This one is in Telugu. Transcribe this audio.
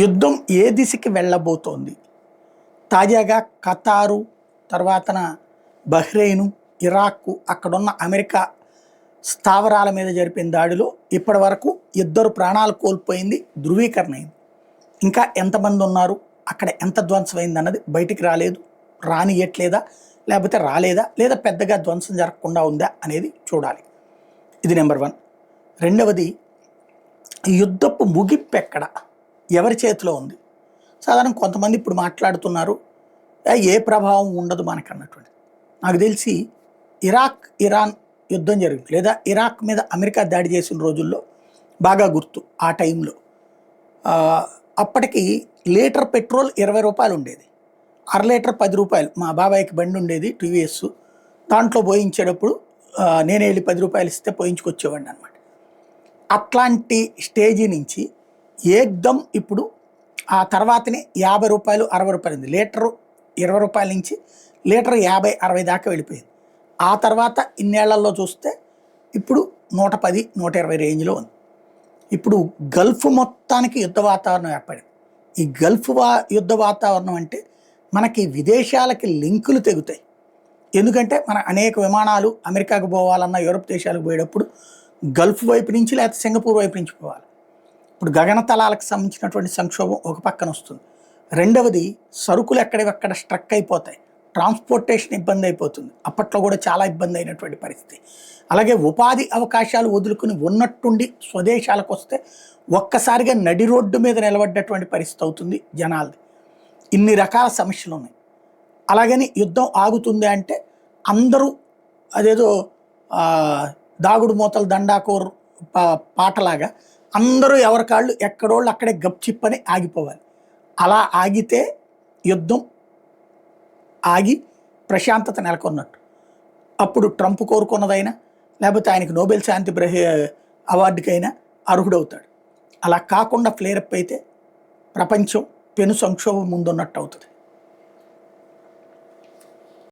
యుద్ధం ఏ దిశకి వెళ్ళబోతోంది? తాజాగా ఖతారు, తర్వాతన బహ్రెయిను, ఇరాక్ అక్కడున్న అమెరికా స్థావరాల మీద జరిపిన దాడిలో ఇప్పటి వరకు 2 ప్రాణాలు కోల్పోయింది ధృవీకరణ అయింది. ఇంకా ఎంతమంది ఉన్నారు, అక్కడ ఎంత ధ్వంసమైంది అన్నది బయటికి రాలేదు. రానియట్లేదా, లేకపోతే రాలేదా, లేదా పెద్దగా ధ్వంసం జరగకుండా ఉందా అనేది చూడాలి. ఇది నెంబర్ 1. రెండవది, యుద్ధపు ముగింపు ఎక్కడ, ఎవరి చేతిలో ఉంది? సాధారణ కొంతమంది ఇప్పుడు మాట్లాడుతున్నారు ఏ ప్రభావం ఉండదు మనకన్నటువంటి. నాకు తెలిసి ఇరాక్ ఇరాన్ యుద్ధం జరిగింది, లేదా ఇరాక్ మీద అమెరికా దాడి చేసిన రోజుల్లో బాగా గుర్తు. ఆ టైంలో అప్పటికి లీటర్ పెట్రోల్ 20 రూపాయలు ఉండేది, అర లీటర్ 10 రూపాయలు. మా బాబాయ్కి బండి ఉండేది టీవీఎస్, దాంట్లో పోయించేటప్పుడు నేనే వెళ్ళి 10 రూపాయలు ఇస్తే పోయించుకొచ్చేవాడిని అనమాట. అట్లాంటి స్టేజీ నుంచి ఏకదం ఇప్పుడు ఆ తర్వాతనే 50 రూపాయలు 60 రూపాయలు ఉంది. లీటరు 20 రూపాయల నుంచి లీటర్ 50 60 దాకా వెళ్ళిపోయింది. ఆ తర్వాత ఇన్నేళ్లలో చూస్తే ఇప్పుడు 110 120 రేంజ్లో ఉంది. ఇప్పుడు గల్ఫ్ మొత్తానికి యుద్ధ వాతావరణం ఏర్పడింది. ఈ గల్ఫ్ యుద్ధ వాతావరణం అంటే మనకి విదేశాలకి లింకులు తెగుతాయి. ఎందుకంటే మన అనేక విమానాలు అమెరికాకు పోవాలన్నా, యూరోప్ దేశాలకు పోయేటప్పుడు గల్ఫ్ వైపు నుంచి లేకపోతే సింగపూర్ వైపు నుంచి పోవాలి. ఇప్పుడు గగనతలాలకు సంబంధించినటువంటి సంక్షోభం ఒక పక్కన వస్తుంది. రెండవది, సరుకులు ఎక్కడెక్కడ స్ట్రక్ అయిపోతాయి, ట్రాన్స్పోర్టేషన్ ఇబ్బంది అయిపోతుంది. అప్పట్లో కూడా చాలా ఇబ్బంది అయినటువంటి పరిస్థితి. అలాగే ఉపాధి అవకాశాలు వదులుకుని ఉన్నట్టుండి స్వదేశాలకు వస్తే ఒక్కసారిగా నడి రోడ్డు మీద నిలబడ్డటువంటి పరిస్థితి అవుతుంది జనాలది. ఇన్ని రకాల సమస్యలు ఉన్నాయి. అలాగని యుద్ధం ఆగుతుంది అంటే అందరూ అదేదో దాగుడు మూతలు దండాకోరు పాటలాగా అందరూ ఎవరికాళ్ళు ఎక్కడోళ్ళు అక్కడే గప్చిప్పని ఆగిపోవాలి. అలా ఆగితే యుద్ధం ఆగి ప్రశాంతత నెలకొన్నట్టు. అప్పుడు ట్రంప్ కోరుకున్నదైనా, లేకపోతే ఆయనకు నోబెల్ శాంతి అవార్డుకైనా అర్హుడవుతాడు. అలా కాకుండా ఫ్లేరప్ అయితే ప్రపంచం పెను సంక్షోభం ముందున్నట్టు అవుతుంది.